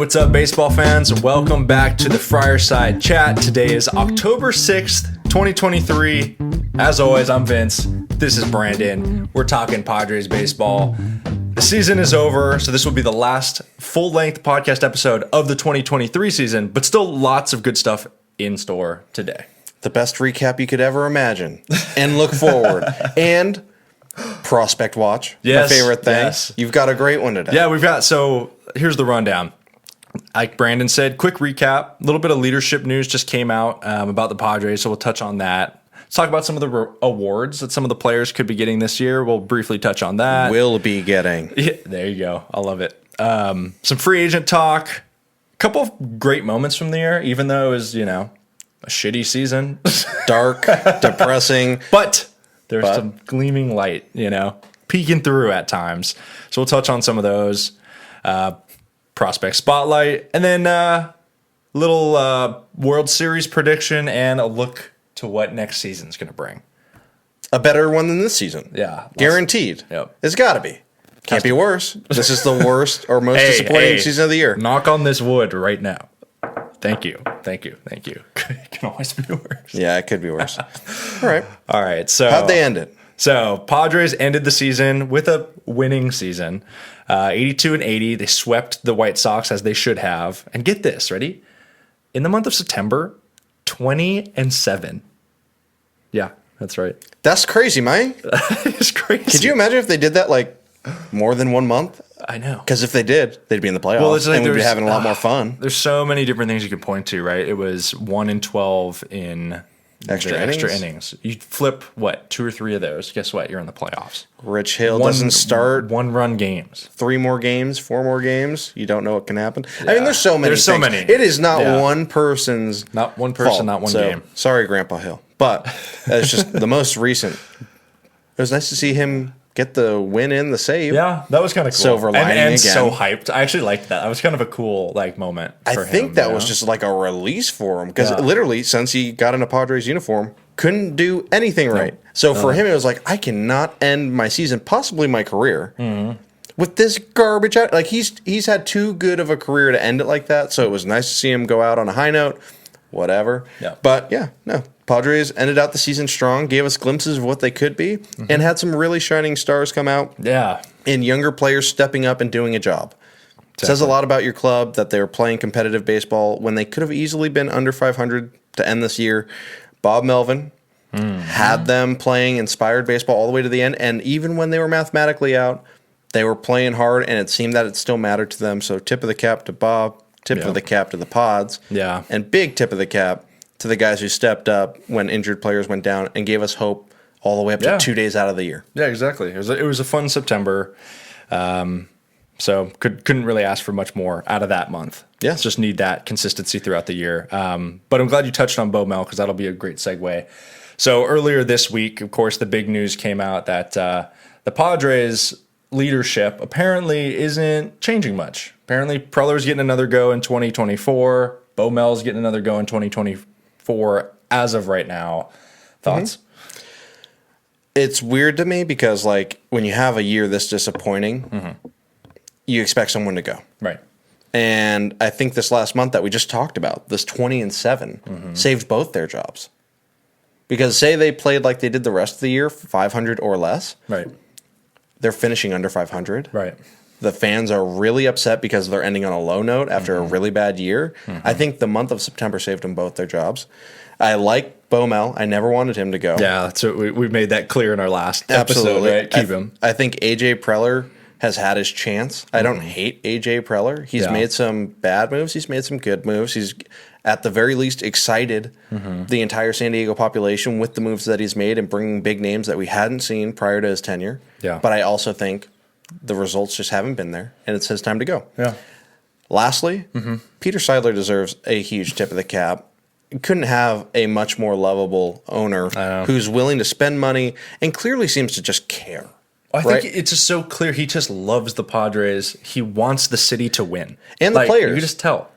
What's up, baseball fans? Welcome back to the Friarside chat. Today is October 6th, 2023. As always, I'm Vince. This is Brandon. We're talking Padres baseball. The season is over, so this will be the last full-length podcast episode of the 2023 season, but still lots of good stuff in store today. The best recap you could ever imagine and look forward. And prospect watch, Yes, my favorite thing. yes. You've got a great one today. Yeah, so here's the rundown. Like Brandon said, quick recap. A little bit of leadership news just came out about the Padres, so we'll touch on that. Let's talk about some of the awards that some of the players could be getting this year. We'll briefly touch on that. Will be getting. Yeah, there you go. I love it. Some free agent talk. A couple of great moments from the year, even though it was, a shitty season. Dark, depressing. But there's some gleaming light, peeking through at times. So we'll touch on some of those. Prospect spotlight, and then little World Series prediction and a look to what next season's going to bring. A better one than this season. Yeah. Guaranteed. Yep. It's got to be. Can't be worse. This is the worst or most disappointing season of the year. Knock on this wood right now. Thank you. It can always be worse. Yeah, it could be worse. All right. So How'd they end it? So Padres ended the season with a winning season, 82-80. They swept the White Sox as they should have. And get this, ready? In the month of September, 20-7. Yeah, that's right. That's crazy, man. It's crazy. Could you imagine if they did that like more than 1 month? I know. Because if they did, they'd be in the playoffs. Well, it's like and we'd be having a lot more fun. There's so many different things you could point to, right? It was 1-12 in extra innings. You flip, 2 or 3 of those. Guess what? You're in the playoffs. Rich Hill doesn't start. 1-run games. 3 more games, 4 more games. You don't know what can happen. Yeah. I mean, there's so many. There's things. so many. It is not one person's Not one person, fault. not one game. Sorry, Grandpa Hill. But it's just the most recent. It was nice to see him get the win in the save. Yeah, that was kind of cool. Silver lining and again. So hyped. I actually liked that. That was kind of a cool moment for I think him, that was just like a release for him because literally since he got in a Padres uniform, couldn't do anything right. So for him, it was like, I cannot end my season, possibly my career, with this garbage out. Like he's had too good of a career to end it like that. So it was nice to see him go out on a high note. Whatever. Yeah. But Padres ended out the season strong, gave us glimpses of what they could be, and had some really shining stars come out. Yeah. And younger players stepping up and doing a job. Exactly. Says a lot about your club that they were playing competitive baseball when they could have easily been under 500 to end this year. Bob Melvin had them playing inspired baseball all the way to the end, and even when they were mathematically out, they were playing hard, and it seemed that it still mattered to them. So tip of the cap to Bob, tip of the cap to the Pods, and big tip of the cap to the guys who stepped up when injured players went down and gave us hope all the way up to 2 days out of the year. Yeah, exactly. It was a fun September. So couldn't really ask for much more out of that month. Yeah. Just need that consistency throughout the year. But I'm glad you touched on Bo Mel because that'll be a great segue. So earlier this week, of course, the big news came out that the Padres leadership apparently isn't changing much. Apparently Preller's getting another go in 2024. Bo Mel's getting another go in 2024 as of right now. Thoughts? It's weird to me because when you have a year this disappointing, you expect someone to go. Right. And I think this last month that we just talked about, this 20-7, saved both their jobs. Because say they played like they did the rest of the year, 500 or less. Right. They're finishing under 500. Right. The fans are really upset because they're ending on a low note after a really bad year. I think the month of September saved them both their jobs. I like Bo Mel. I never wanted him to go. Yeah, that's what we made that clear in our last episode, right? Keep him. I think AJ Preller has had his chance. I don't hate AJ Preller. He's made some bad moves. He's made some good moves. He's at the very least excited the entire San Diego population with the moves that he's made and bringing big names that we hadn't seen prior to his tenure. Yeah. But I also think the results just haven't been there, and it's his time to go. Yeah. Lastly, Peter Seidler deserves a huge tip of the cap. Couldn't have a much more lovable owner who's willing to spend money and clearly seems to just care. I think it's just so clear. He just loves the Padres. He wants the city to win. And the players. You can just tell.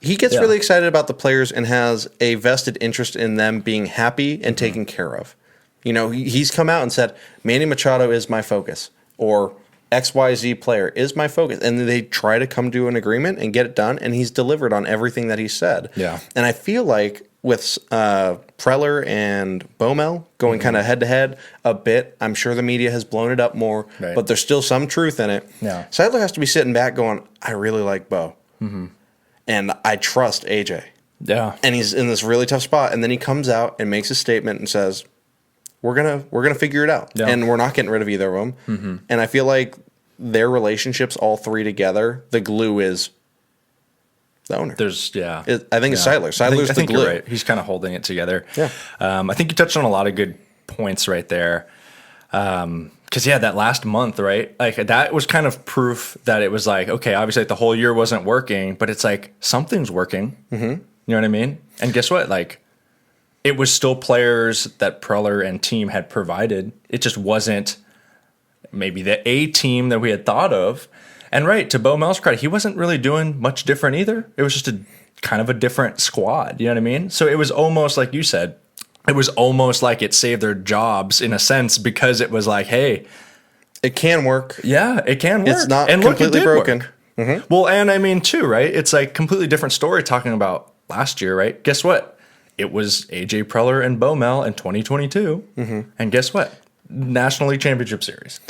He gets really excited about the players and has a vested interest in them being happy and taken care of. He's come out and said, Manny Machado is my focus. Or XYZ player is my focus. And they try to come to an agreement and get it done, and he's delivered on everything that he said. Yeah. And I feel like with Preller and Baumel going kind of head-to-head a bit, I'm sure the media has blown it up more, but there's still some truth in it. Yeah. Seidler has to be sitting back going, I really like Bo. And I trust AJ. Yeah. And he's in this really tough spot. And then he comes out and makes a statement and says, we're gonna figure it out. Yeah. And we're not getting rid of either of them. And I feel like their relationships, all three together, the glue is the owner. I think it's Seidler. Seidler's I think the glue. You're right. He's kind of holding it together. Yeah. I think you touched on a lot of good points right there. Because, that last month, right? Like, that was kind of proof that it was like, okay, obviously like, the whole year wasn't working, but it's like something's working. You know what I mean? And guess what? Like, it was still players that Preller and team had provided. It just wasn't maybe the A team that we had thought of. And right, to Bo Mel's credit, he wasn't really doing much different either. It was just a kind of a different squad. You know what I mean? So it was almost like you said, it was almost like it saved their jobs in a sense because it was like, hey, it can work. Yeah, it can work. It's not and completely look, broken. Well, and I mean, too, right? It's like completely different story talking about last year, right? Guess what? It was AJ Preller and Bo Mel in 2022. And guess what? National League Championship Series.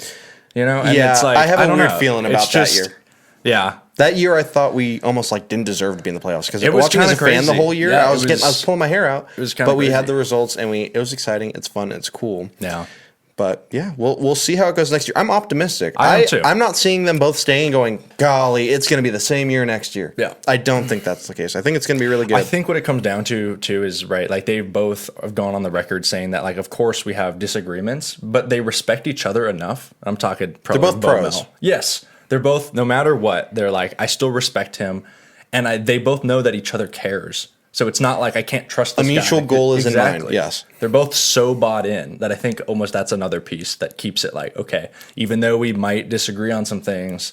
You know? And Yeah, it's like, I have a weird know. feeling It's about just, that year. Yeah. That year, I thought we almost like didn't deserve to be in the playoffs because It was watching as a kinda fan the crazy. whole year, Yeah, I was pulling my hair out. It was kinda but we had crazy. the results and it was exciting. It's fun. It's cool. Yeah. But yeah, we'll see how it goes next year. I'm optimistic. I am too. I'm not seeing them both staying and going, golly, it's going to be the same year next year. Yeah. I don't think that's the case. I think it's going to be really good. I think what it comes down to too is right. Like they both have gone on the record saying that, like, of course we have disagreements, but they respect each other enough. I'm talking pro. They're both pros. Yes, they're both. No matter what, they're like, I still respect him, and they both know that each other cares. So it's not like I can't trust this A mutual guy. goal is in mind, yes. They're both so bought in that I think almost that's another piece that keeps it like, okay, even though we might disagree on some things,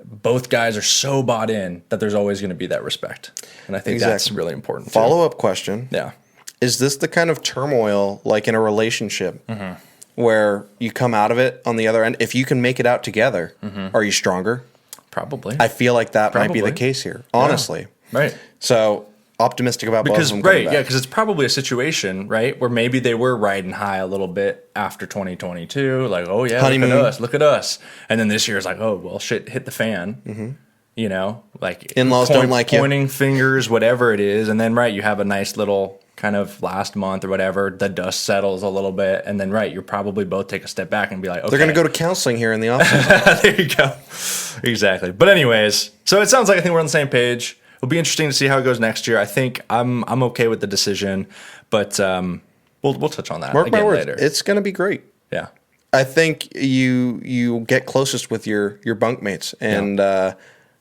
both guys are so bought in that there's always going to be that respect. And I think that's really important. Follow-up question. Yeah. Is this the kind of turmoil like in a relationship where you come out of it on the other end? If you can make it out together, are you stronger? Probably. I feel like that might be the case here, honestly. Yeah. Right. So optimistic about both of them coming back. Because it's probably a situation, right, where maybe they were riding high a little bit after 2022, like, oh yeah, honeymoon. look at us, and then this year is like, oh well, shit, hit the fan, you know, like in-laws don't like you, pointing fingers, whatever it is, and then right, you have a nice little kind of last month or whatever, the dust settles a little bit, and then right, you probably both take a step back and be like, okay, they're going to go to counseling here in the office. there you go, exactly. But anyways, so it sounds like I think we're on the same page. It'll be interesting to see how it goes next year. I think I'm okay with the decision, but we'll touch on that Mark my words, later. it's going to be great. Yeah, I think you get closest with your bunkmates, and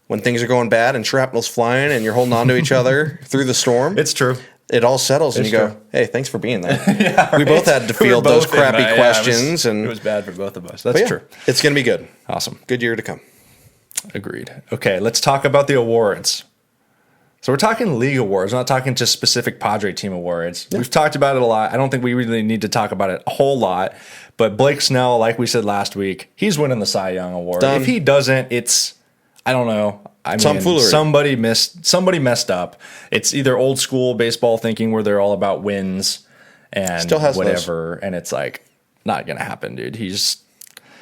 when things are going bad and shrapnel's flying and you're holding on to each other through the storm, it's true. It all settles, and you go, true. "Hey, thanks for being there." Yeah, we both had to field those crappy it questions, it was bad for both of us. That's yeah, true. It's going to be good. Awesome. Good year to come. Agreed. Okay, let's talk about the awards. So we're talking league awards, we're not talking just specific Padre team awards. Yeah. We've talked about it a lot. I don't think we really need to talk about it a whole lot. But Blake Snell, like we said last week, he's winning the Cy Young Award. Done. If he doesn't, it's, I don't know. Some foolery. Somebody messed up. It's either old school baseball thinking where they're all about wins and Still has whatever. And it's like, not going to happen, dude.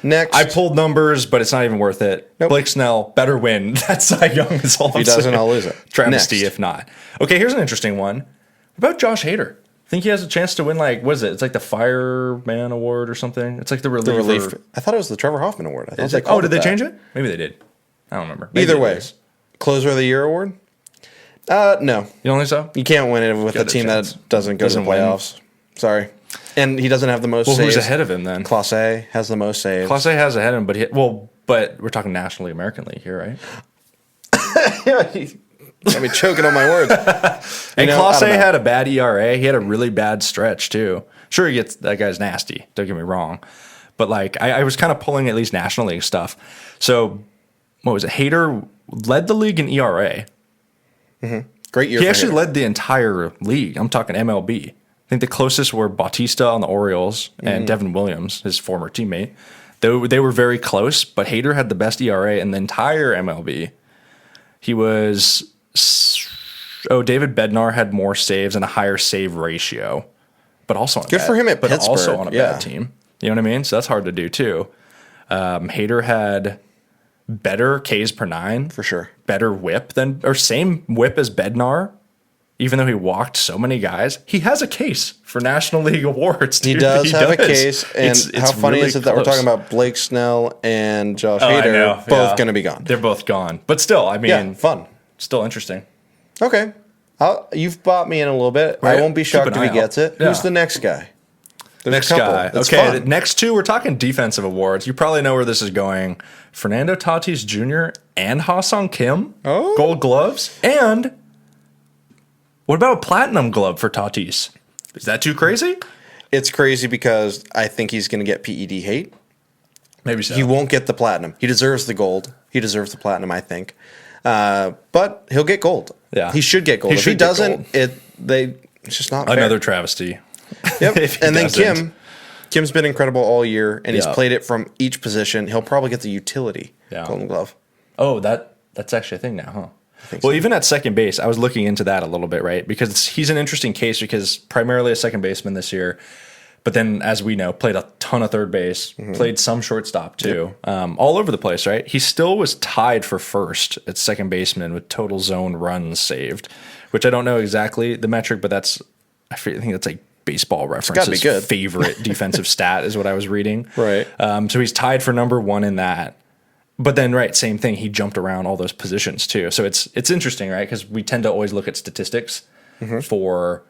Next. I pulled numbers, but it's not even worth it. Nope. Blake Snell, better win. That's Cy Young is all if he I'm doesn't, saying. I'll lose it. Travesty Next. if not. Okay, here's an interesting one. What about Josh Hader? Think he has a chance to win, like, what is it? It's like the Fireman Award or something? It's like the relief. I thought it was the Trevor Hoffman Award. I thought Did they change it? Maybe they did. I don't remember. Maybe Either it way. is. Closer of the Year Award? No. You don't think so? You can't win it with a Got a team chance. that doesn't go to the Doesn't win. playoffs. Sorry. And he doesn't have the most Well, saves. who's ahead of him then? Class A has the most saves. Class A has ahead of him, but we're talking National League, American League here, right? Got me choking on my words. And Class A had a bad ERA. He had a really bad stretch too. Sure, that guy's nasty. Don't get me wrong, but like I was kind of pulling at least National League stuff. So what was it? Hader led the league in ERA. Great year. He for actually Hader. led the entire league. I'm talking MLB. I think the closest were Bautista on the Orioles and Devin Williams, his former teammate. They were very close, but Hader had the best ERA in the entire MLB. He was... David Bednar had more saves and a higher save ratio, but also on Good for him at but Pittsburgh. also on a bad team. You know what I mean? So that's hard to do too. Hader had better Ks per 9 for sure, better whip same whip as Bednar. Even though he walked so many guys, he has a case for National League awards. Dude. He does have a case, and it's how funny really is it that we're talking about Blake Snell and Josh Hader both going to be gone? They're both gone, but still, I mean, fun, still interesting. Okay, you've bought me in a little bit. Right. I won't be shocked if he gets it. Yeah. Who's the next guy? Next guy. Okay, the next two, we're talking defensive awards. You probably know where this is going. Fernando Tatis Jr. and Ha-Seong Kim, Gold Gloves. And what about a Platinum Glove for Tatis? Is that too crazy? It's crazy because I think he's going to get PED hate. Maybe so. He won't get the Platinum. He deserves the Gold. He deserves the Platinum, I think. But he'll get Gold. Yeah, he should get Gold. If he doesn't, it's just not fair. Another travesty. Yep. And then Kim's been incredible all year, and he's played it from each position. He'll probably get the utility Golden Glove. Oh, that's actually a thing now, huh? Well, even at second base, I was looking into that a little bit, right? Because he's an interesting case because primarily a second baseman this year, but then, as we know, played a ton of third base, played some shortstop too, all over the place, right? He still was tied for first at second baseman with total zone runs saved, which I don't know exactly the metric, but I think that's like Baseball Reference's favorite defensive stat is what I was reading. Right. So he's tied for number one in that. But then, right, same thing. He jumped around all those positions too. So it's interesting, right? Because we tend to always look at statistics for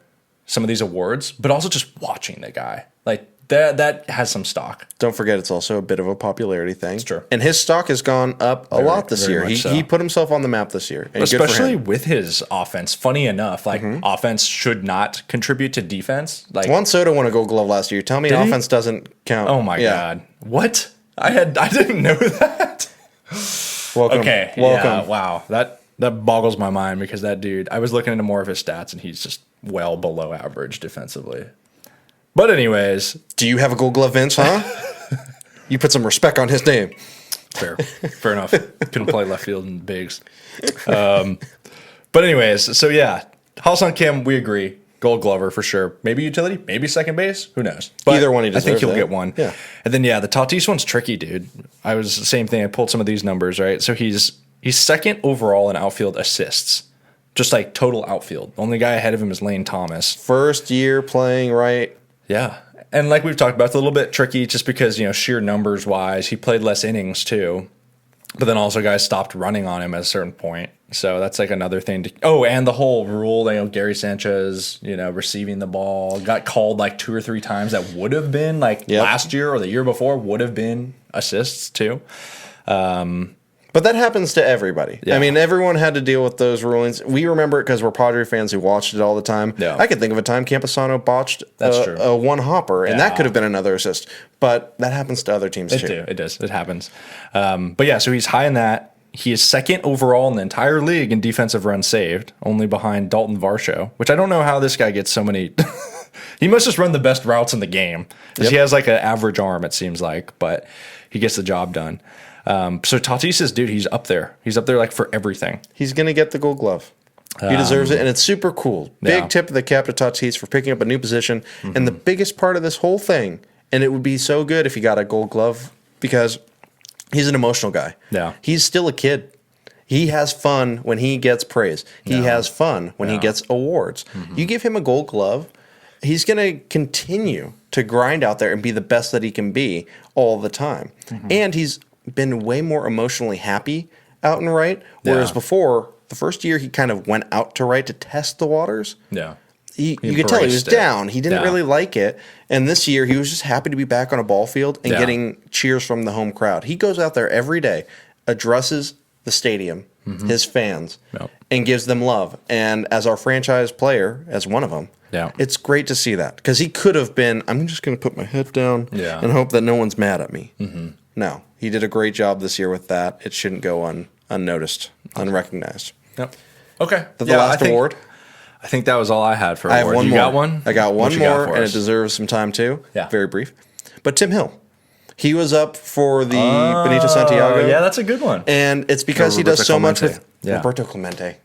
some of these awards, but also just watching the guy. Like that has some stock. Don't forget, it's also a bit of a popularity thing. It's true. And his stock has gone up a lot this year. He put himself on the map this year. And especially with his offense. Funny enough, like offense should not contribute to defense. Like Juan Soto won a Gold Glove last year. Tell me offense doesn't count. Oh my God. What? I didn't know that. Welcome. Okay. Welcome. Yeah, wow. That boggles my mind because that dude, I was looking into more of his stats and he's just well below average defensively. But anyways. Do you have a Gold Glove, Vince, huh? You put some respect on his name. Fair enough. Couldn't play left field in bigs. But anyways, so yeah. Ha-Seong Kim, we agree. Gold Glover for sure. Maybe utility, maybe second base. Who knows? But either one he deserves. I think he'll get one. Yeah. And then the Tatis one's tricky, dude. I was the same thing. I pulled some of these numbers, right? So he's second overall in outfield assists. Just like total outfield. The only guy ahead of him is Lane Thomas. First year playing right. Yeah. And like we've talked about, it's a little bit tricky just because, sheer numbers wise, he played less innings too. But then also guys stopped running on him at a certain point. So that's like another thing and the whole rule, Gary Sanchez, receiving the ball got called like 2 or 3 times that would have been last year or the year before would have been assists too. But that happens to everybody. Yeah. I mean, everyone had to deal with those rulings. We remember it because we're Padre fans who watched it all the time. Yeah. I could think of a time Camposano botched a one hopper, and that could have been another assist. But that happens to other teams too. It does. It happens. But yeah, so he's high in that. He is second overall in the entire league in defensive runs saved, only behind Dalton Varsho, which I don't know how this guy gets so many. He must just run the best routes in the game. Yep. He has like an average arm, it seems like, but he gets the job done. So Tatis is, dude, he's up there. He's up there like for everything. He's going to get the Gold Glove. He deserves it, and it's super cool. Big tip of the cap to Tatis for picking up a new position. And the biggest part of this whole thing, and it would be so good if he got a Gold Glove because he's an emotional guy. Yeah. He's still a kid. He has fun when he gets praise. He has fun when he gets awards. You give him a Gold Glove, he's going to continue to grind out there and be the best that he can be all the time. And he's been way more emotionally happy out and right, whereas before, the first year he kind of went out to right to test the waters. Yeah. You could tell he was down. He didn't really like it. And this year, he was just happy to be back on a ball field and getting cheers from the home crowd. He goes out there every day, addresses the stadium, his fans, and gives them love. And as our franchise player, as one of them, it's great to see that. Because he could have been, I'm just going to put my head down and hope that no one's mad at me. No, he did a great job this year with that. It shouldn't go unnoticed, unrecognized. Yep. Okay. The last award? I think that was all I had for I have award. one you more. got one? I got one more, and it deserves some time too. Yeah. Very brief. But Tim Hill. He was up for the Benito Santiago. Yeah, that's a good one. And it's because he does so much with Roberto Clemente.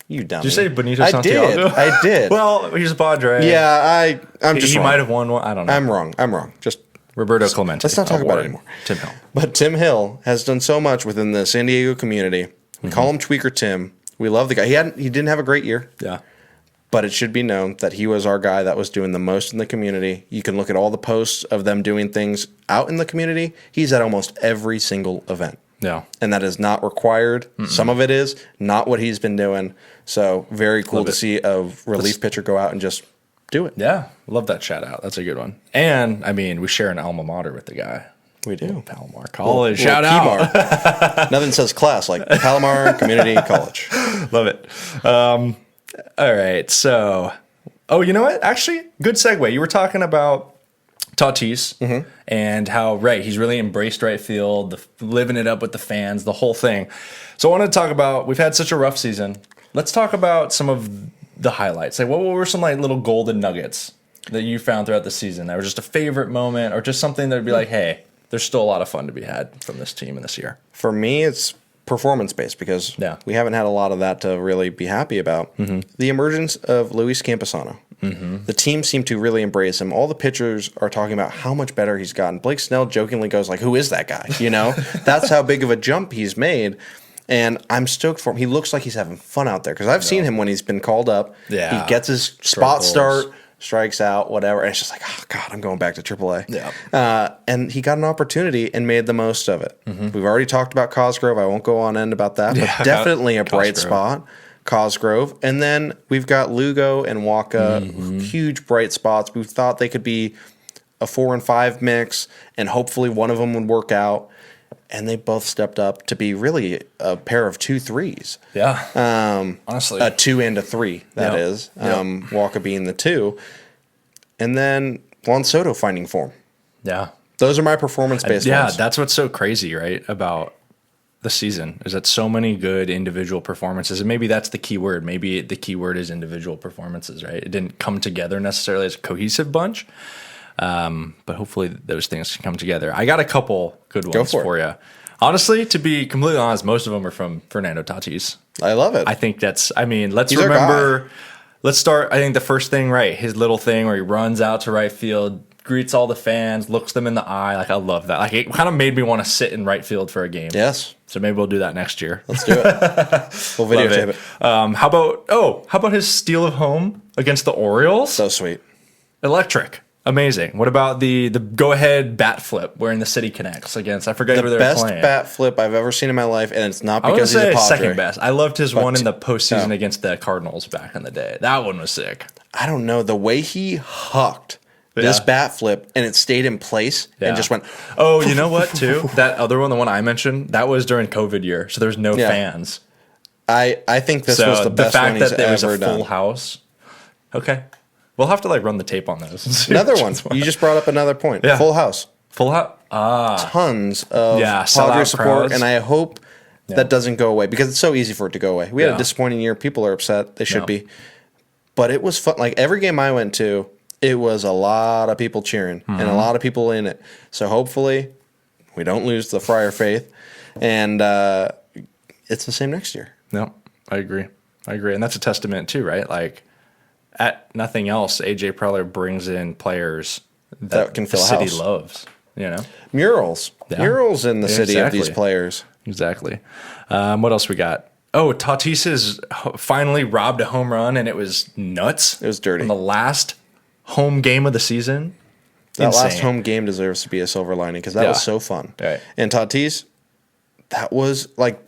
You dummy. Did you say Benito Santiago? I did. Well, he's a Padre. Yeah, I'm just He wrong. might have won one. I don't know. I'm wrong. Just Roberto Clemente. let's not talk about it anymore. Tim Hill. But Tim Hill has done so much within the San Diego community. We call him Tweaker Tim. We love the guy. He didn't have a great year. Yeah. But it should be known that he was our guy that was doing the most in the community. You can look at all the posts of them doing things out in the community. He's at almost every single event. Yeah. And that is not required. Some of it is not what he's been doing. So very cool to see a relief pitcher go out and just do it. Yeah. Love that shout out. That's a good one. And, I mean, we share an alma mater with the guy. We do. Palomar College. Shout out. Nothing says class like Palomar Community College. Love it. All right. So, you know what? Actually, good segue. You were talking about Tatis and how, he's really embraced right field, living it up with the fans, the whole thing. So I wanted to talk about, we've had such a rough season. Let's talk about some of the highlights. Like, what were some little golden nuggets that you found throughout the season that were just a favorite moment or just something that would be like, hey, there's still a lot of fun to be had from this team in this year? For me, it's performance-based because we haven't had a lot of that to really be happy about. The emergence of Luis Camposano. The team seemed to really embrace him. All the pitchers are talking about how much better he's gotten. Blake Snell jokingly goes like, who is that guy? You know, that's how big of a jump he's made. And I'm stoked for him. He looks like he's having fun out there because I've seen him when he's been called up. Yeah. He gets his spot start, strikes out, whatever. And it's just like, oh, God, I'm going back to AAA. Yeah. And he got an opportunity and made the most of it. We've already talked about Cosgrove. I won't go on end about that, but definitely a bright spot. Cosgrove. And then we've got Lugo and Waka, huge bright spots. We thought they could be a 4 and 5 mix, and hopefully one of them would work out. And they both stepped up to be really a pair of 2-3s. Yeah. Honestly. A 2 and a 3, that is. Waka being the 2. And then Juan Soto finding form. Yeah. Those are my performance-based ones. Yeah, that's what's so crazy, right, about the season is that so many good individual performances. And maybe that's the key word. Maybe the key word is individual performances, right? It didn't come together necessarily as a cohesive bunch. But hopefully those things can come together. I got a couple good ones for you. Honestly, to be completely honest, most of them are from Fernando Tatis. I love it. I think let's remember, let's start, I think the first thing, his little thing where he runs out to right field, greets all the fans, looks them in the eye. Like, I love that. Like, it kind of made me want to sit in right field for a game. Yes. So maybe we'll do that next year. Let's do it. We'll videotape it. How about his steal of home against the Orioles? So sweet. Electric. Amazing. What about the go-ahead bat flip wearing the City Connects against, I forget who they were playing. The best bat flip I've ever seen in my life, and it's not because he's a Padre. Second best. I loved his one in the postseason against the Cardinals back in the day. That one was sick. I don't know. The way he hucked this bat flip, and it stayed in place and just went... Oh, you know what, too? That other one, the one I mentioned, that was during COVID year, so there's no fans. I think this was the best one he's ever done. The fact that there was a full house. Okay. We'll have to run the tape on those. Another one. You just brought up another point. Yeah. Full house. Full house. Tons of Padre support, crowds. And I hope that doesn't go away because it's so easy for it to go away. We had a disappointing year. People are upset. They should be. But it was fun. Like every game I went to, it was a lot of people cheering and a lot of people in it. So hopefully we don't lose the Friar faith. And it's the same next year. No, I agree. And that's a testament too, right? Like, at nothing else, AJ Preller brings in players that can fill the a city house. loves. You know, murals in the city of these players. Exactly. What else we got? Oh, Tatis has finally robbed a home run, and it was nuts. It was dirty. In the last home game of the season. That last home game deserves to be a silver lining because that was so fun. Right. And Tatis, that was like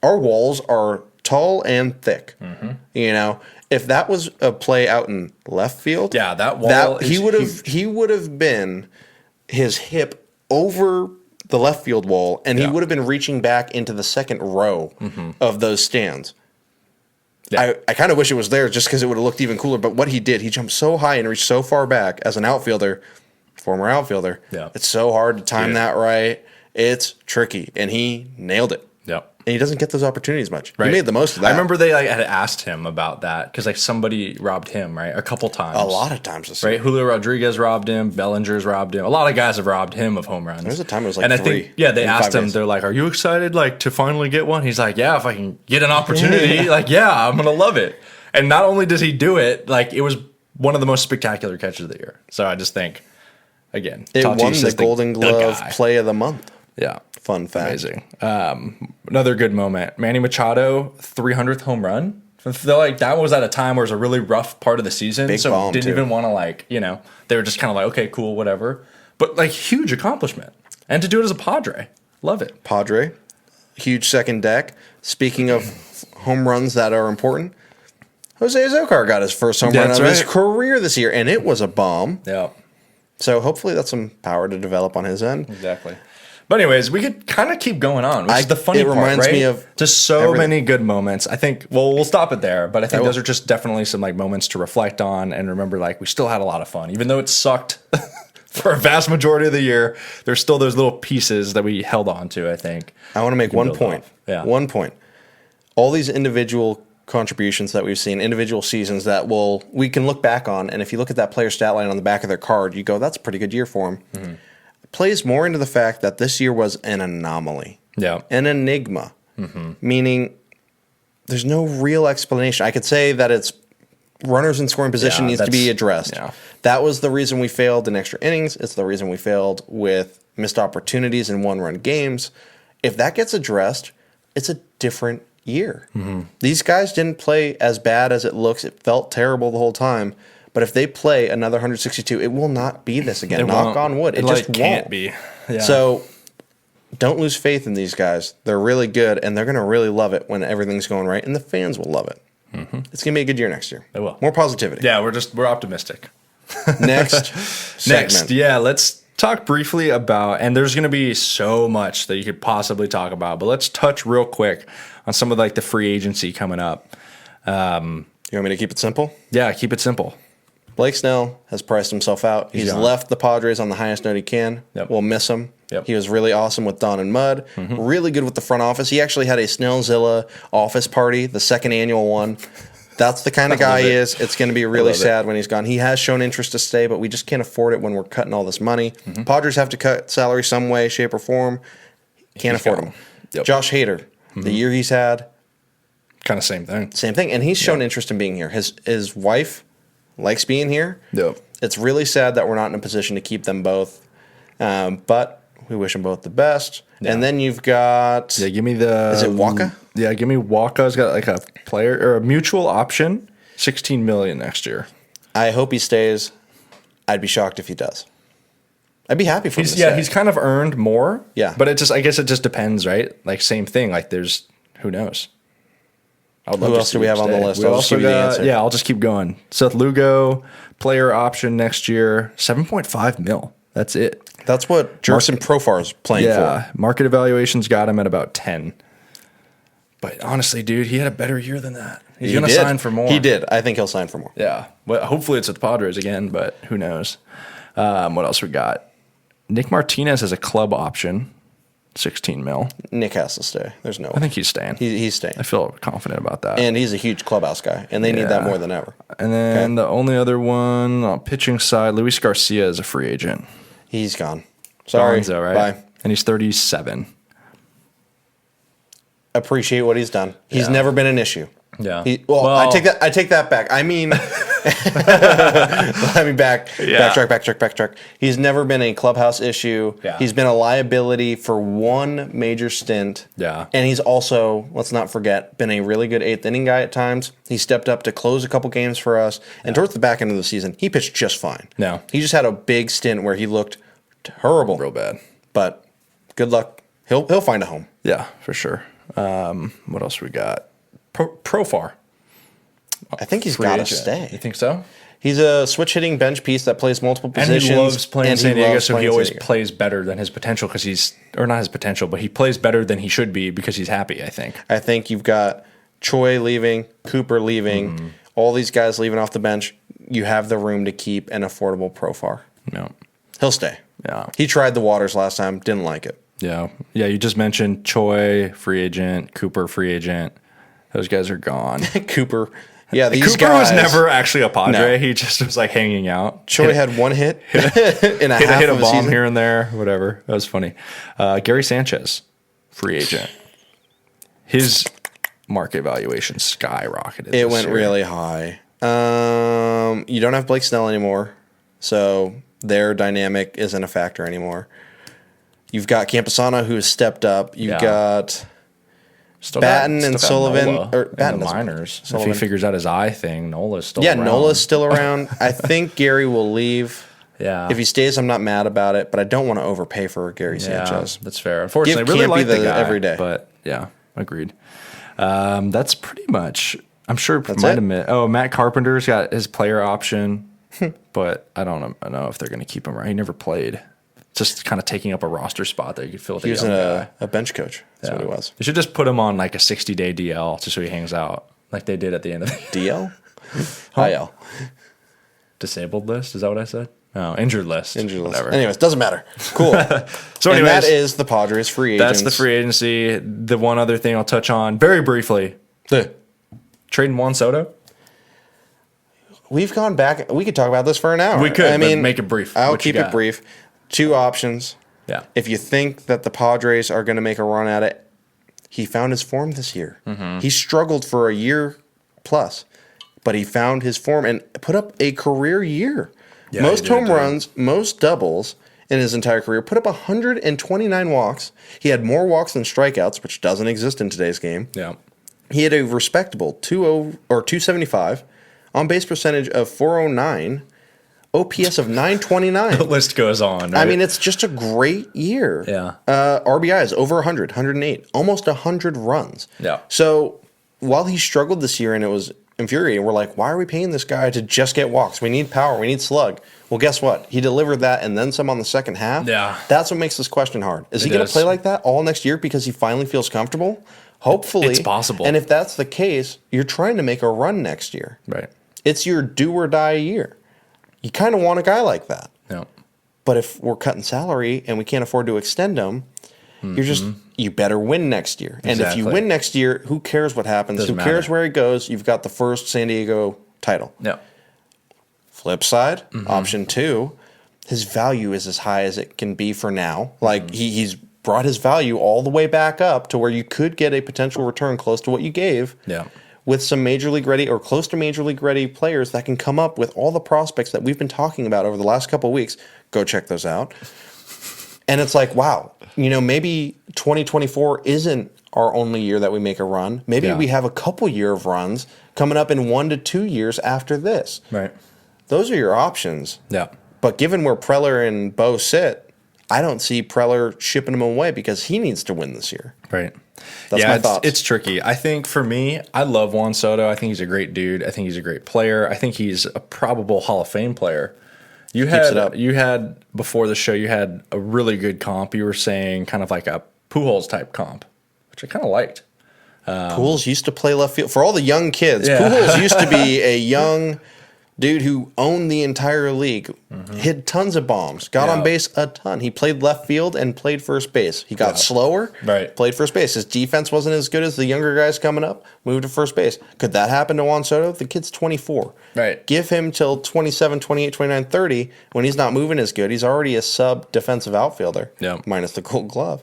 our walls are tall and thick. You know. If that was a play out in left field, that wall he would have been his hip over the left field wall, and he would have been reaching back into the second row of those stands. Yeah. I kind of wish it was there just because it would have looked even cooler. But what he did, he jumped so high and reached so far back as an outfielder, former outfielder. Yeah. It's so hard to time that right. It's tricky, and he nailed it. Yep. And he doesn't get those opportunities much. Right. He made the most of that. I remember they had asked him about that because somebody robbed him, right, a couple times. A lot of times this year. Right, Julio Rodriguez robbed him. Bellinger's robbed him. A lot of guys have robbed him of home runs. There was a time it was like and 3. I think they asked him. They're like, "Are you excited to finally get one?" He's like, "Yeah, if I can get an opportunity, I'm gonna love it." And not only does he do it, it was one of the most spectacular catches of the year. So I just think, again, it Tatis won is the Golden Glove guy. Play of the Month. Yeah. Fun fact. Amazing. Another good moment. Manny Machado, 300th home run. I feel like that was at a time where it was a really rough part of the season. Big so bomb, didn't too. even want to they were just kind of okay, cool, whatever. But huge accomplishment. And to do it as a Padre. Love it. Padre, huge second deck. Speaking of home runs that are important, Jose Azocar got his first home run of his career this year, and it was a bomb. Yeah. So hopefully that's some power to develop on his end. Exactly. But anyways, we could kind of keep going on, which is the funny part, reminds right? me of just so many good moments. I think, we'll stop it there, but I think those are just definitely some moments to reflect on and remember we still had a lot of fun. Even though it sucked for a vast majority of the year, there's still those little pieces that we held on to, I think. I want to make one point. Yeah. 1 point. All these individual contributions that we've seen, individual seasons that we can look back on, and if you look at that player stat line on the back of their card, you go, that's a pretty good year for him. Mm-hmm. Plays more into the fact that this year was an anomaly. Yeah. An enigma. Mm-hmm. Meaning there's no real explanation. I could say that it's runners in scoring position needs to be addressed. Yeah. That was the reason we failed in extra innings. It's the reason we failed with missed opportunities in one-run games. If that gets addressed, it's a different year. Mm-hmm. These guys didn't play as bad as it looks. It felt terrible the whole time. But if they play another 162, it will not be this again. Knock on wood. It just can't won't be. Yeah. So don't lose faith in these guys. They're really good, and they're going to really love it when everything's going right, and the fans will love it. Mm-hmm. It's going to be a good year next year. It will. More positivity. Yeah, we're optimistic. Next segment. Let's talk briefly about, and there's going to be so much that you could possibly talk about, but let's touch real quick on some of the free agency coming up. You want me to keep it simple? Yeah, keep it simple. Blake Snell has priced himself out. He's left the Padres on the highest note he can. Yep. We'll miss him. Yep. He was really awesome with Don and Mud. Mm-hmm. Really good with the front office. He actually had a Snellzilla office party, the second annual one. That's the kind of guy he is. It's going to be really sad when he's gone. He has shown interest to stay, but we just can't afford it when we're cutting all this money. Mm-hmm. Padres have to cut salary some way, shape, or form. Can't afford him. Yep. Josh Hader, the year he's had. Kind of same thing. Same thing. And he's shown interest in being here. His wife likes being here. Yep. It's really sad that we're not in a position to keep them both. But we wish them both the best. Yeah. And then you've got... Yeah, give me the... Is it Waka? Yeah, give me Waka. He's got a player or a mutual option, $16 million next year. I hope he stays. I'd be shocked if he does. I'd be happy for him to stay. Yeah, he's kind of earned more. Yeah. But I guess it just depends, right? Same thing. There's... Who knows? Who else do we have on the list? I'll just give you the answer. Yeah, I'll just keep going. Seth Lugo, player option next year, $7.5 million. That's it. That's what Jerson Profar is playing for. Yeah, market evaluations got him at about 10. But honestly, dude, he had a better year than that. He's going to sign for more. He did. I think he'll sign for more. Yeah. Well, hopefully it's at the Padres again, but who knows? What else we got? Nick Martinez has a club option, $16 million. Nick has to stay. There's no way. I think he's staying. He's staying. I feel confident about that. And he's a huge clubhouse guy, and they need that more than ever. And then the only other one on pitching side, Luis Garcia is a free agent. He's gone. Sorry. Gonzo, right? Bye. And he's 37. Appreciate what he's done. He's never been an issue. Yeah. Well, I take that back. I mean, backtrack. He's never been a clubhouse issue. Yeah. He's been a liability for one major stint. Yeah. And he's also, let's not forget, been a really good eighth inning guy at times. He stepped up to close a couple games for us. And towards the back end of the season, he pitched just fine. No. He just had a big stint where he looked terrible. Real bad. But good luck. He'll find a home. Yeah, for sure. What else we got? Profar. I think he's got to stay. You think so? He's a switch hitting bench piece that plays multiple positions. And he loves playing San Diego, so he always plays better than his potential because he's, or not his potential, but he plays better than he should be because he's happy, I think. I think you've got Choi leaving, Cooper leaving, all these guys leaving off the bench. You have the room to keep an affordable Profar. No. He'll stay. Yeah. He tried the waters last time, didn't like it. Yeah. Yeah, you just mentioned Choi, free agent, Cooper, free agent. Those guys are gone. Cooper. Yeah, these Cooper guys. was never actually a Padre. No. He just was like hanging out. Choi had one hit in a half hit a of bomb season. here and there, whatever. That was funny. Gary Sanchez, free agent. His market valuation skyrocketed. It went really high. You don't have Blake Snell anymore, so their dynamic isn't a factor anymore. You've got Campusano, who has stepped up. You've got Batten and Sullivan, or Batten the minors. Sullivan. If he figures out his eye thing, Nola's still around. Nola's still around. I think Gary will leave. Yeah. If he stays, I'm not mad about it, but I don't want to overpay for Gary Sanchez. That's fair. Unfortunately, Give I really Campy like the guy every day. But yeah, agreed. That's pretty much. I'm sure That's might it? admit. Oh, Matt Carpenter's got his player option, but I don't know if they're going to keep him around. He never played. Just kind of taking up a roster spot that you could fill with He a was young guy. a bench coach. That's what he was. They should just put him on like a 60-day DL just so he hangs out like they did at the end of the DL? IL. disabled list. Is that what I said? No, injured list. Injured list. Whatever. Anyways, doesn't matter. Cool. So And anyways, that is the Padres free agents. that's the free agency. The one other thing I'll touch on very briefly. Trading Juan Soto. We've gone back. We could talk about this for an hour. We could, but make it brief. I'll What you keep it got? brief. 2 options. Yeah. If you think that the Padres are going to make a run at it, he found his form this year. Mm-hmm. He struggled for a year plus, but he found his form and put up a career year. Yeah, Most he did, home dude. runs, most doubles in his entire career, put up 129 walks. He had more walks than strikeouts, which doesn't exist in today's game. Yeah. He had a respectable 275, on base percentage of 409, OPS of 929. The list goes on. Right? I mean, it's just a great year. Yeah. RBI is over 100, 108, almost 100 runs. Yeah. So while he struggled this year and it was infuriating, we're like, why are we paying this guy to just get walks? We need power. We need slug. Well, guess what? He delivered that and then some on the second half. Yeah. That's what makes this question hard. Is he It going to is. play like that all next year because he finally feels comfortable? Hopefully. It's possible. And if that's the case, you're trying to make a run next year. Right. It's your do or die year. You kind of want a guy like that. Yeah. But if we're cutting salary and we can't afford to extend him, you better win next year. And if you Exactly. win next year, who cares what happens? Doesn't Who cares matter. where he goes? You've got the first San Diego title. Yeah. Flip side, option 2, his value is as high as it can be for now. Like he's brought his value all the way back up to where you could get a potential return close to what you gave. Yeah. With some major league ready or close to major league ready players that can come up with all the prospects that we've been talking about over the last couple of weeks. Go check those out. And it's like, wow, maybe 2024 isn't our only year that we make a run. Maybe Yeah. we have a couple year of runs coming up in 1 to 2 years after this. Right. Those are your options. Yeah. But given where Preller and Bo sit, I don't see Preller shipping him away because he needs to win this year. Right. That's my thoughts. It's tricky. I think for me, I love Juan Soto. I think he's a great dude. I think he's a great player. I think he's a probable Hall of Fame player. You had before the show, you had a really good comp. You were saying kind of like a Pujols type comp, which I kind of liked. Pujols used to play left field. For all the young kids, Yeah. Pujols used to be a young dude who owned the entire league, hit tons of bombs, got Yeah. on base a ton. He played left field and played first base. He got slower, Right. played first base. His defense wasn't as good as the younger guys coming up, moved to first base. Could that happen to Juan Soto? The kid's 24. Right. Give him till 27, 28, 29, 30. When he's not moving as good, he's already a sub-defensive outfielder, Yeah. minus the gold glove.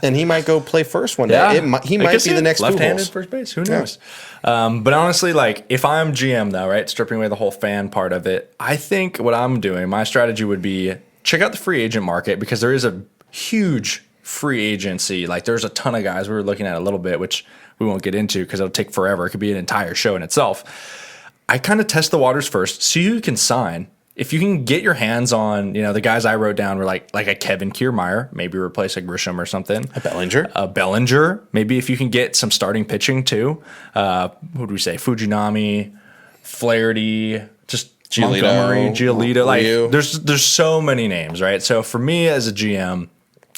And he might go play first one day. Yeah, He I might could be see the it. next left-handed Pujols. first base. Who knows? But honestly, like if I'm GM though, right, stripping away the whole fan part of it, I think what I'm doing, my strategy would be check out the free agent market because there is a huge free agency. Like there's a ton of guys we were looking at a little bit, which we won't get into because it'll take forever. It could be an entire show in itself. I kind of test the waters first, see who you can sign. If you can get your hands on, the guys I wrote down were like a Kevin Kiermaier, maybe replace like Grisham or something. A Bellinger. Maybe if you can get some starting pitching too. Who would we say? Fujinami, Flaherty, just Montgomery, Giolito. Like Ryu. there's so many names, right? So for me as a GM,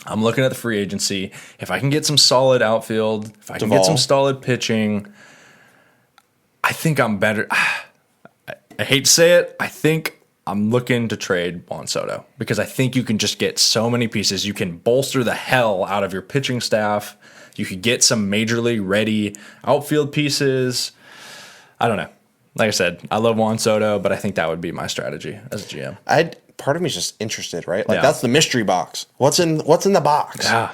I'm looking at the free agency. If I can get some solid outfield, if I can get some solid pitching, I think I'm better. I hate to say it. I think I'm looking to trade Juan Soto because I think you can just get so many pieces. You can bolster the hell out of your pitching staff. You could get some major league ready outfield pieces. I don't know. Like I said, I love Juan Soto, but I think that would be my strategy as a GM. Part of me is just interested, right? Like that's the mystery box. What's in the box? Yeah.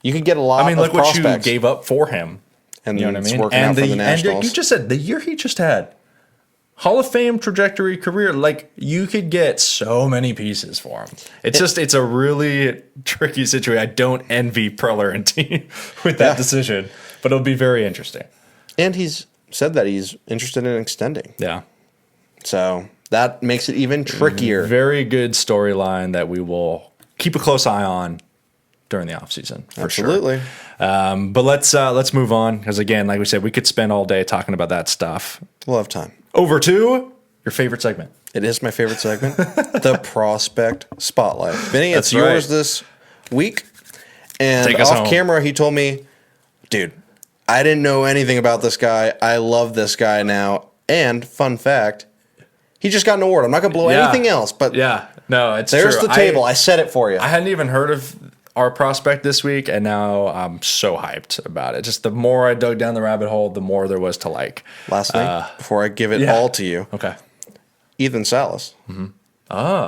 You could get a lot of look prospects. what you gave up for him. And you know what I mean? Working out for the Nationals. And you just said the year he just had, Hall of Fame trajectory career, like you could get so many pieces for him. It's a really tricky situation. I don't envy Preller and team with that decision, but it'll be very interesting. And he's said that he's interested in extending. Yeah. So that makes it even trickier. Very good storyline that we will keep a close eye on during the offseason, for Absolutely. sure. But let's move on, because again, like we said, we could spend all day talking about that stuff. We'll have time. Over to your favorite segment. It is my favorite segment, the Prospect Spotlight. Vinny, it's yours this week. And Take us off home. camera, he told me, dude, I didn't know anything about this guy. I love this guy now. And fun fact, he just got an award. I'm not going to blow anything else, but it's there's true. the table. I said it for you. I hadn't even heard of our prospect this week, and now I'm so hyped about it. Just the more I dug down the rabbit hole, the more there was to like. Last thing, before I give it all to you. Okay. Ethan Salas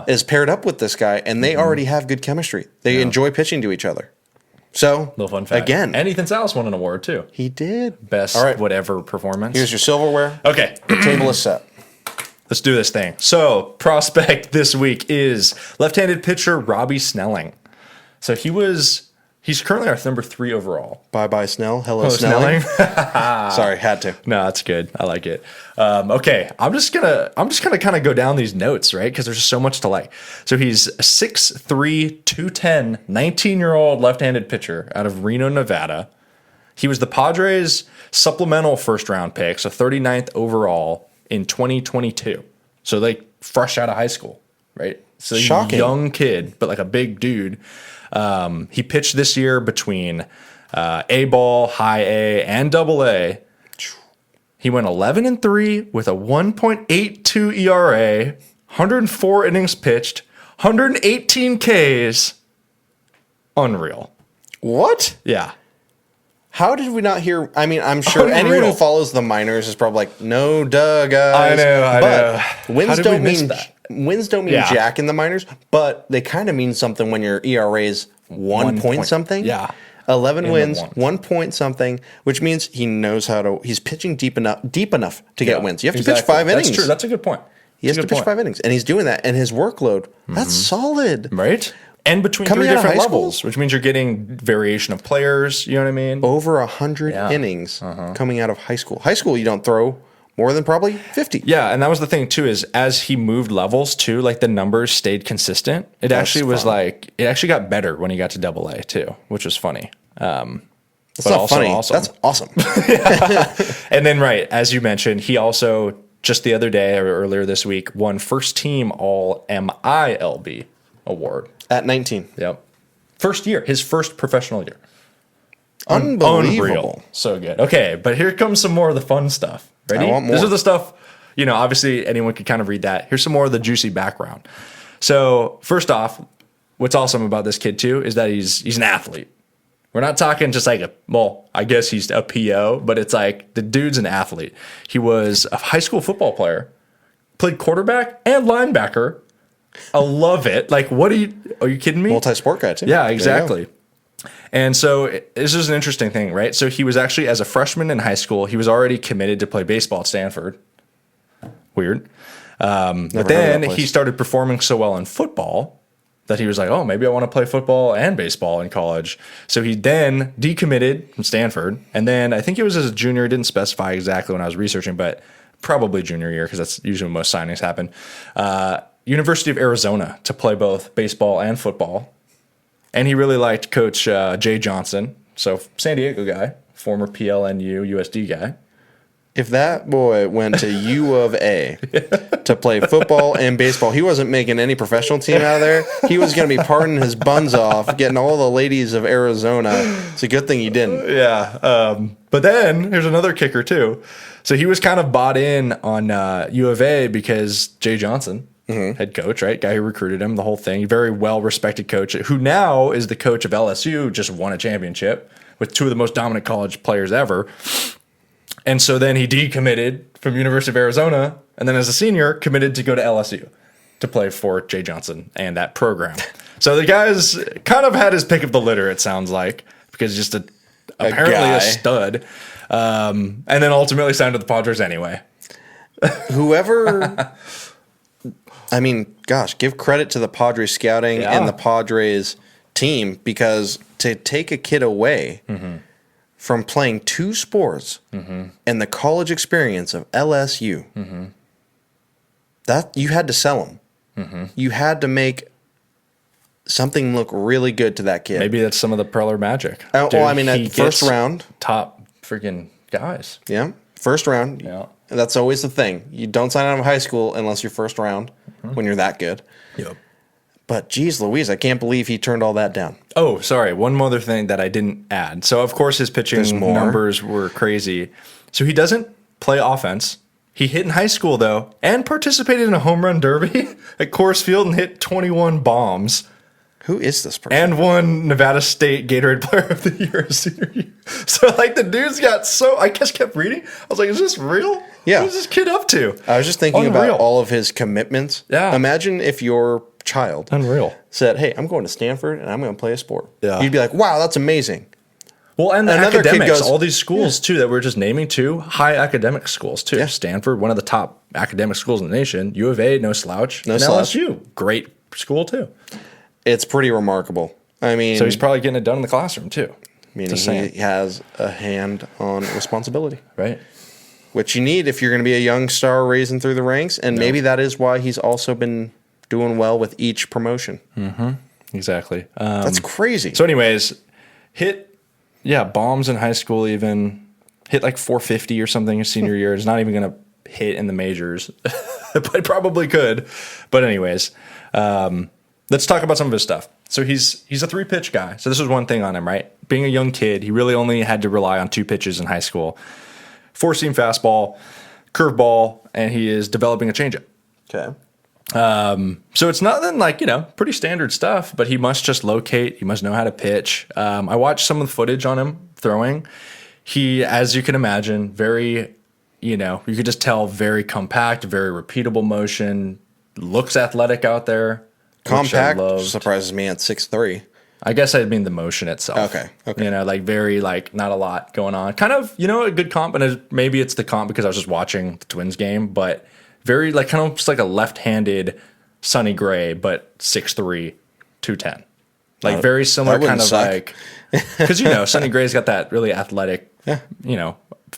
is paired up with this guy, and they already have good chemistry. They enjoy pitching to each other. So, Little fun fact. again. And Ethan Salas won an award, too. He did. Best whatever performance. Here's your silverware. Okay. The table is set. Let's do this thing. So, prospect this week is left-handed pitcher Robby Snelling. So he's currently our number 3 overall. Bye-bye, Snell. Hello, Snelling. Sorry, had to. No, that's good. I like it. Okay, I'm just gonna kind of go down these notes, right? Because there's just so much to like. So he's a 6'3", 210, 19-year-old left-handed pitcher out of Reno, Nevada. He was the Padres' supplemental first-round pick, so 39th overall in 2022. So like fresh out of high school, right? So Shocking. Young kid, but like a big dude. He pitched this year between A-ball, high A, and double A. He went 11-3 with a 1.82 ERA, 104 innings pitched, 118 Ks. Unreal. What? Yeah. How did we not hear? I mean, I'm sure Unreal. anyone who follows the minors is probably like, no, duh, guys. I know. But wins How did we don't miss mean that? wins don't mean jack in the minors, but they kind of mean something when your ERA is 1 point something. Yeah. 11 wins, ones. 1 point something, which means he knows how to. He's pitching deep enough to get wins. You have to pitch 5 innings. That's true. That's a good point. He has to pitch 5 innings, and he's doing that. And his workload, that's solid. Right? And between Coming 3 out of different high school? levels, which means you're getting variation of players. You know what I mean? Over 100 innings coming out of high school. High school, you don't throw more than probably 50. Yeah, and that was the thing too, is as he moved levels too, like the numbers stayed consistent. It actually was like, it actually got better when he got to double A too, which was funny. That's not funny. Awesome. That's awesome. And then, right, as you mentioned, he also, just the other day or earlier this week, won first team all MILB award. At 19. Yep. First year, his first professional year. Unbelievable. Unreal. So good. Okay, but here comes some more of the fun stuff. Ready? I want more. This is the stuff, obviously anyone could kind of read that. Here's some more of the juicy background. So, first off, what's awesome about this kid too is that he's an athlete. We're not talking just like I guess he's a PO, but it's like the dude's an athlete. He was a high school football player, played quarterback and linebacker. I love it. Like, are you kidding me? Multi-sport guy, too. Yeah, exactly. And so this is an interesting thing, right? So he was actually, as a freshman in high school, he was already committed to play baseball at Stanford. Weird. But then he started performing so well in football that he was like, oh, maybe I want to play football and baseball in college. So he then decommitted from Stanford. And then I think it was as a junior. It didn't specify exactly when I was researching, but probably junior year because that's usually when most signings happen. University of Arizona to play both baseball and football. And he really liked Coach Jay Johnson, so San Diego guy, former PLNU USD guy. If that boy went to U of A to play football and baseball, he wasn't making any professional team out of there. He was going to be partying his buns off, getting all the ladies of Arizona. It's a good thing he didn't. Yeah. But then here's another kicker, too. So he was kind of bought in on U of A because Jay Johnson. head coach, right? Guy who recruited him, the whole thing. Very well-respected coach who now is the coach of LSU, just won a championship with two of the most dominant college players ever. And so then he decommitted from University of Arizona, and then as a senior, committed to go to LSU to play for Jay Johnson and that program. So the guy's kind of had his pick of the litter, it sounds like, because he's just apparently a stud. And then ultimately signed to the Padres anyway. Whoever, I mean, gosh, give credit to the Padres scouting and the Padres team, because to take a kid away from playing two sports and the college experience of LSU, that you had to sell him. You had to make something look really good to that kid. Maybe that's some of the Preller magic. Well, I mean, at first round, top freaking guys. Yeah, first round. Yeah, that's always the thing. You don't sign out of high school unless you're first round when you're that good. Yep. But geez Louise, I can't believe he turned all that down. Oh, sorry. One other thing that I didn't add. So, of course, his pitching numbers were crazy. So he doesn't play offense. He hit in high school, though, and participated in a home run derby at Coors Field and hit 21 bombs. Who is this person? And won Nevada State Gatorade Player of the Year senior year. So, like, the dude's got I just kept reading. I was like, is this real? Yeah. What is this kid up to? I was just thinking about all of his commitments. Yeah. Imagine if your child said, hey, I'm going to Stanford and I'm going to play a sport. Yeah. You'd be like, wow, that's amazing. Well, and the another academics, all these schools, too, that we're just naming, too, high academic schools, too. Yeah. Stanford, one of the top academic schools in the nation. U of A, no slouch. No slouch. LSU, great school, too. It's pretty remarkable. I mean, so he's probably getting it done in the classroom, too. Meaning he has a hand-on responsibility. Right. Which you need if you're going to be a young star raising through the ranks. And maybe that is why he's also been doing well with each promotion. Exactly. That's crazy. So anyways, bombs in high school even. Hit like 450 or something his senior year. Is not even going to hit in the majors. But probably could. But anyways, let's talk about some of his stuff. So he's a 3-pitch guy. So this was one thing on him, right? Being a young kid, he really only had to rely on 2 pitches in high school. 4-seam fastball, curveball, and he is developing a changeup. Okay. So it's nothing like, pretty standard stuff, but he must just locate. He must know how to pitch. I watched some of the footage on him throwing. He, as you can imagine, very, you could just tell very compact, very repeatable motion, looks athletic out there. Compact surprises me at 6'3". I guess I mean the motion itself. Okay. Like very, like not a lot going on. Kind of, a good comp, and maybe it's the comp because I was just watching the Twins game, but very like kind of just like a left-handed Sonny Gray, but 6'3", 210. Like very similar kind of like, because Sonny Gray's got that really athletic,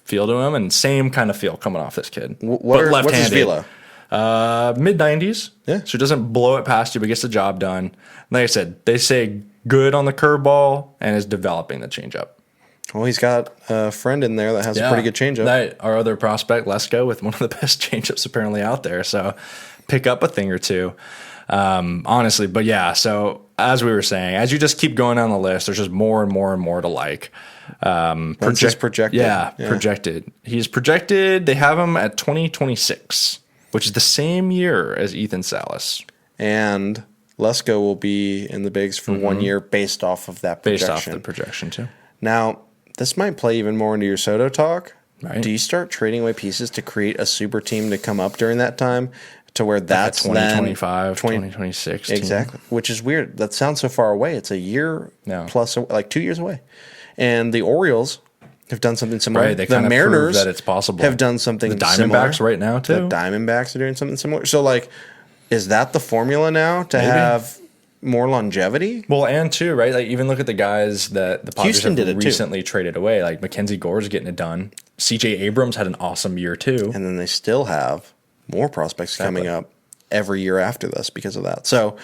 feel to him, and same kind of feel coming off this kid. What's his velo? Mid-90s. Yeah. So it doesn't blow it past you, but gets the job done. Like I said, they say good on the curveball and is developing the changeup. Well, he's got a friend in there that has a pretty good changeup. Our other prospect, Lesko, with one of the best changeups apparently out there. So pick up a thing or two, honestly. But yeah, so as we were saying, as you just keep going down the list, there's just more and more and more to like. Projected. Yeah, projected. He's projected. They have him at 2026, which is the same year as Ethan Salas. And Lesko will be in the bigs for 1 year based off of that projection. Based off the projection, too. Now, this might play even more into your Soto talk. Right. Do you start trading away pieces to create a super team to come up during that time to where that's like 2025, 2026 Exactly, which is weird. That sounds so far away. It's a year plus, like 2 years away. And the Orioles have done something similar. Right, they the Mariners that it's possible. Have done something similar. The Diamondbacks right now, too. The Diamondbacks are doing something similar. So, like, is that the formula now to have more longevity? Well, and too, right? Like even look at the guys that the Padres Houston have recently traded away. Like Mackenzie Gore's getting it done. C.J. Abrams had an awesome year too. And then they still have more prospects coming up every year after this because of that. So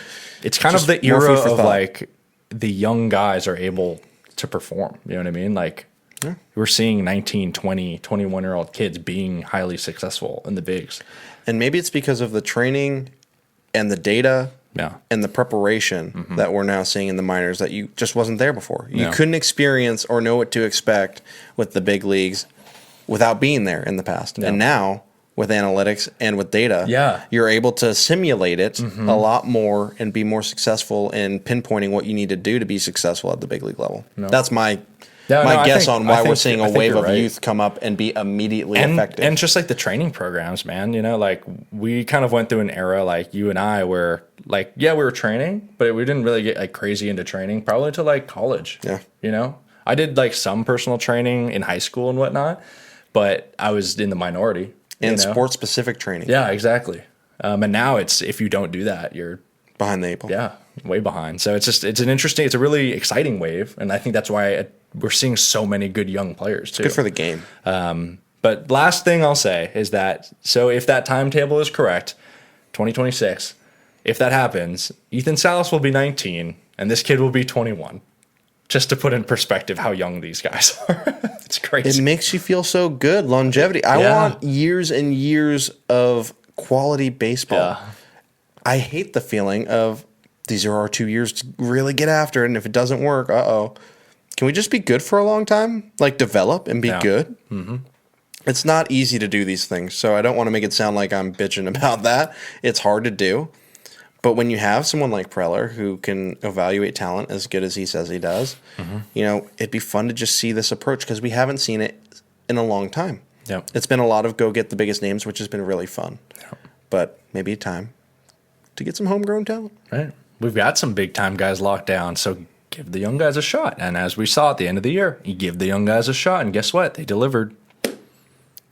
it's kind of the era of like the young guys are able to perform. You know what I mean? Like we're seeing 19, 20, 21-year-old kids being highly successful in the bigs. And maybe it's because of the training and the data and the preparation that we're now seeing in the minors that you just wasn't there before. You couldn't experience or know what to expect with the big leagues without being there in the past. And now with analytics and with data, Yeah. you're able to simulate it a lot more and be more successful in pinpointing what you need to do to be successful at the big league level. That's my guess on why we're seeing a wave of youth come up and be immediately effective. And just like the training programs, man, you know, like we kind of went through an era like you and I where like, yeah, we were training, but we didn't really get like crazy into training probably until like college. Yeah. You know, I did like some personal training in high school and whatnot, but I was in the minority. And sports specific training. Yeah, exactly. And now it's, if you don't do that, you're behind the eight ball. Yeah, way behind. So it's a really exciting wave. And I think that's why we're seeing so many good young players too. Good for the game. But last thing I'll say is that, so if that timetable is correct, 2026, if that happens, Ethan Salas will be 19 and this kid will be 21. Just to put in perspective how young these guys are. It's crazy. It makes you feel so good. Longevity. I want years and years of quality baseball. Yeah. I hate the feeling of these are our 2 years to really get after it, and if it doesn't work, can we just be good for a long time? Like develop and be good? Mm-hmm. It's not easy to do these things, so I don't want to make it sound like I'm bitching about that. It's hard to do. But when you have someone like Preller who can evaluate talent as good as he says he does, you know, it'd be fun to just see this approach because we haven't seen it in a long time. Yep. It's been a lot of go get the biggest names, which has been really fun. Yep. But maybe time to get some homegrown talent. Right. We've got some big time guys locked down, so give the young guys a shot. And as we saw at the end of the year, you give the young guys a shot, and guess what? They delivered.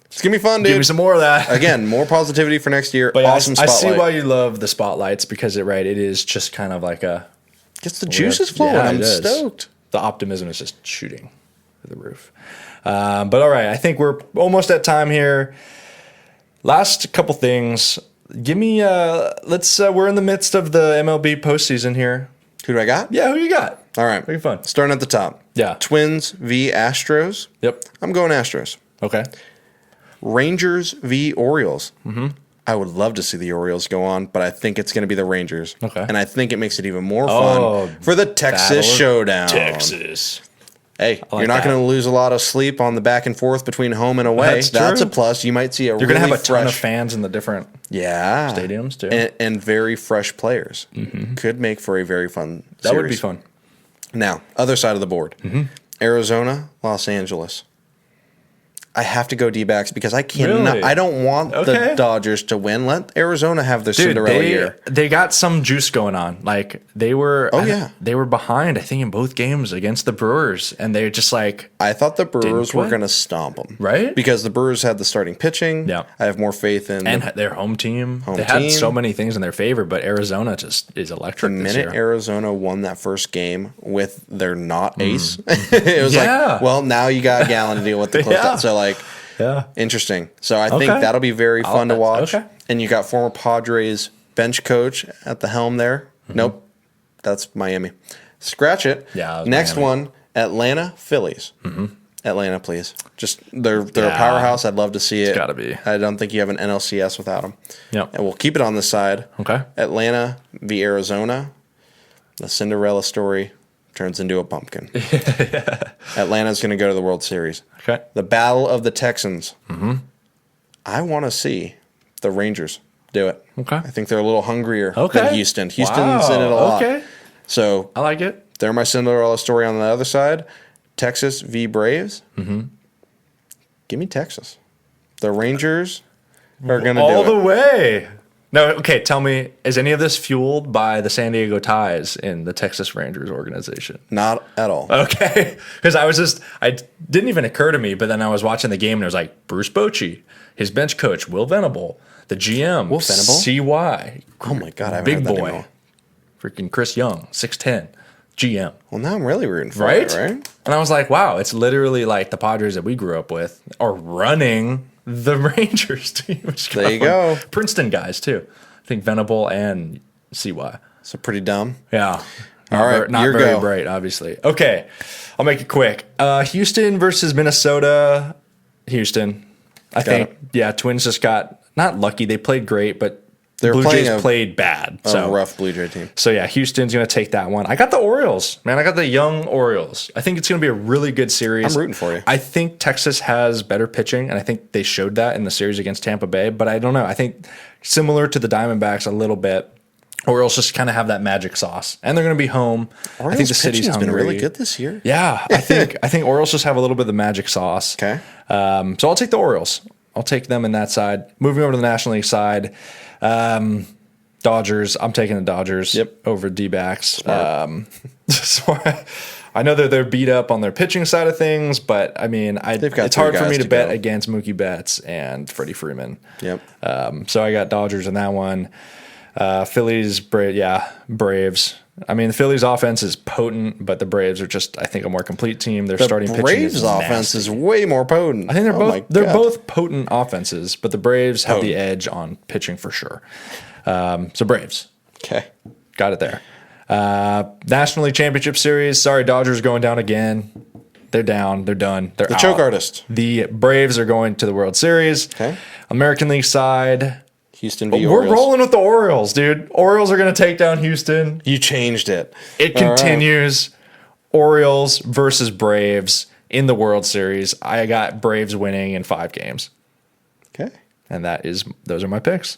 It's going to be fun, dude. Give me some more of that. Again, more positivity for next year. But awesome I spotlight. see why you love the spotlights because it is just kind of like a... Gets the juices flowing. I'm stoked. The optimism is just shooting through the roof. But all right, I think we're almost at time here. Last couple things. Give me... we're in the midst of the MLB postseason here. Who do I got? Yeah, who you got? All right. Pretty fun. Starting at the top. Yeah. Twins v. Astros. Yep. I'm going Astros. Okay. Rangers v. Orioles. Mm-hmm. I would love to see the Orioles go on, but I think it's going to be the Rangers. Okay. And I think it makes it even more fun for the Texas Showdown. Texas. Hey, you're not going to lose a lot of sleep on the back and forth between home and away. That's a plus. You might see You're going to have a ton of fans in the different stadiums too. And very fresh players. Mm-hmm. Could make for a very fun series. That would be fun. Now, other side of the board. Mm-hmm. Arizona, Los Angeles. I have to go D-backs because I cannot. Really? I don't want the Dodgers to win. Let Arizona have their Cinderella year. They got some juice going on. Like they were. They were behind. I think in both games against the Brewers, and they're just like. I thought the Brewers were going to stomp them, right? Because the Brewers had the starting pitching. Yeah, I have more faith in their home team. They had so many things in their favor, but Arizona just is electric. The minute Arizona won that first game with their not ace, it was like, well, now you got Gallen to deal with the close So. Interesting. So I think that'll be very fun to watch. Okay. And you got former Padres bench coach at the helm there. Mm-hmm. Nope. That's Miami. Scratch it. Yeah. Next one, Atlanta Phillies. Mm-hmm. Atlanta, please. Just they're a powerhouse. I'd love to see it. It's got to be. I don't think you have an NLCS without them. Yeah. And we'll keep it on this side. Okay. Atlanta v. Arizona. The Cinderella story turns into a pumpkin. Atlanta's going to go to the World Series. Okay. The Battle of the Texans. Mm-hmm. I want to see the Rangers do it. Okay. I think they're a little hungrier than Houston. Houston's in it a lot. Okay. So I like it. They're my Cinderella story on the other side. Texas v. Braves. Mm-hmm. Give me Texas. The Rangers are going to do it. All the way. No, okay, tell me, is any of this fueled by the San Diego ties in the Texas Rangers organization? Not at all. Okay, because I didn't even occur to me, but then I was watching the game and it was like, Bruce Bochy, his bench coach, Will Venable, the GM, Will Venable? CY. Oh my God, I haven't big heard that boy. anymore. Freaking Chris Young, 6'10", GM. Well, now I'm really rooting for it, right? And I was like, wow, it's literally like the Padres that we grew up with are running the Rangers team. There you go. Princeton guys, too. I think Venable and CY. So pretty dumb. Yeah. All right, not very bright, obviously. Okay, I'll make it quick. Houston versus Minnesota. Houston. I think, Twins just got, not lucky. They played great, but They're Blue playing Jays played bad. a rough Blue Jay team. So yeah, Houston's going to take that one. I got the Orioles, man. I got the young Orioles. I think it's going to be a really good series. I'm rooting for you. I think Texas has better pitching, and I think they showed that in the series against Tampa Bay. But I don't know. I think similar to the Diamondbacks a little bit. Orioles just kind of have that magic sauce, and they're going to be home. Orioles I think the city's pitching's hungry. been really good this year. Yeah, I think Orioles just have a little bit of the magic sauce. Okay. So I'll take the Orioles. I'll take them in that side. Moving over to the National League side, Dodgers. I'm taking the Dodgers over D-backs. So I know that they're beat up on their pitching side of things, but I mean, it's hard for me to bet against Mookie Betts and Freddie Freeman. Yep. So I got Dodgers in that one. Phillies, Braves. I mean, the Phillies' offense is potent, but the Braves are just, I think, a more complete team. Their starting pitching is Braves' offense is way more potent. I think they're both potent offenses, but the Braves have the edge on pitching for sure. So Braves. Okay. Got it there. National League Championship Series. Sorry, Dodgers going down again. They're down. They're done. They're the out. choke artist. The Braves are going to the World Series. Okay. American League side. Houston v. Orioles. We're rolling with the Orioles, dude. Orioles are going to take down Houston. You changed it. It continues. Right. Orioles versus Braves in the World Series. I got Braves winning in 5 games. Okay. And those are my picks.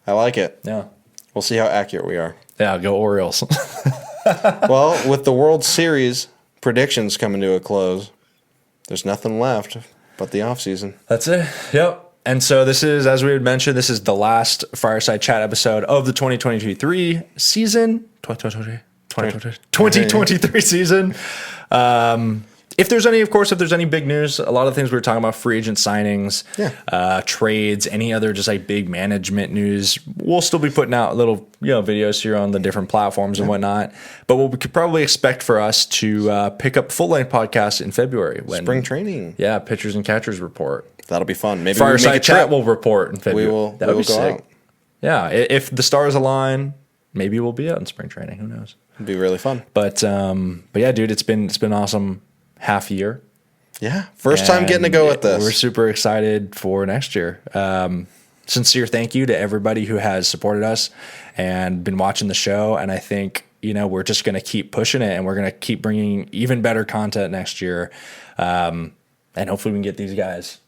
I like it. Yeah. We'll see how accurate we are. Yeah, go Orioles. Well, with the World Series predictions coming to a close, there's nothing left but the offseason. That's it. Yep. And so this is, as we had mentioned, this is the last Friarside Chat episode of the 2023 season. 2023 season. If there's any big news, a lot of things we were talking about, free agent signings, trades, any other just like big management news, we'll still be putting out little videos here on the different platforms and whatnot. But what we could probably expect for us to pick up full-length podcasts in February. Spring training. Yeah, pitchers and catchers report. That'll be fun. Maybe Fireside Chat will report in February. We will go out. Yeah, if the stars align, maybe we'll be out in spring training. Who knows? It'd be really fun. But yeah, dude, it's been awesome half year. Yeah, first time getting to go at this. We're super excited for next year. Sincere thank you to everybody who has supported us and been watching the show. And I think we're just going to keep pushing it, and we're going to keep bringing even better content next year. And hopefully we can get these guys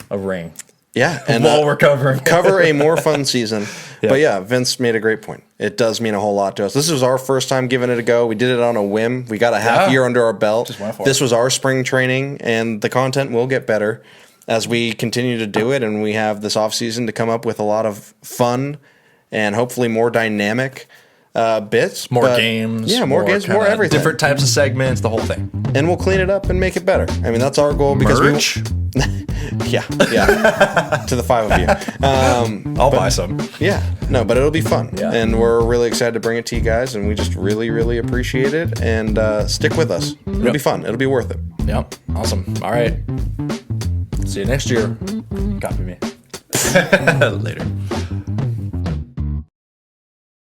a ring. Yeah, and while we're cover a more fun season. Yeah. But yeah, Vince made a great point. It does mean a whole lot to us. This was our first time giving it a go. We did it on a whim. We got a half year under our belt. Just went for this was our spring training, and the content will get better as we continue to do it, and we have this off season to come up with a lot of fun and hopefully more dynamic bits. More games. Yeah, more games, more everything. Different types of segments, the whole thing. And we'll clean it up and make it better. I mean, that's our goal because Merch? Yeah. To the 5 of you. I'll buy some. Yeah. No, but it'll be fun. Yeah. And we're really excited to bring it to you guys, and we just really, really appreciate it. And stick with us. It'll be fun. It'll be worth it. Yep. Awesome. All right. See you next year. Copy me. Later.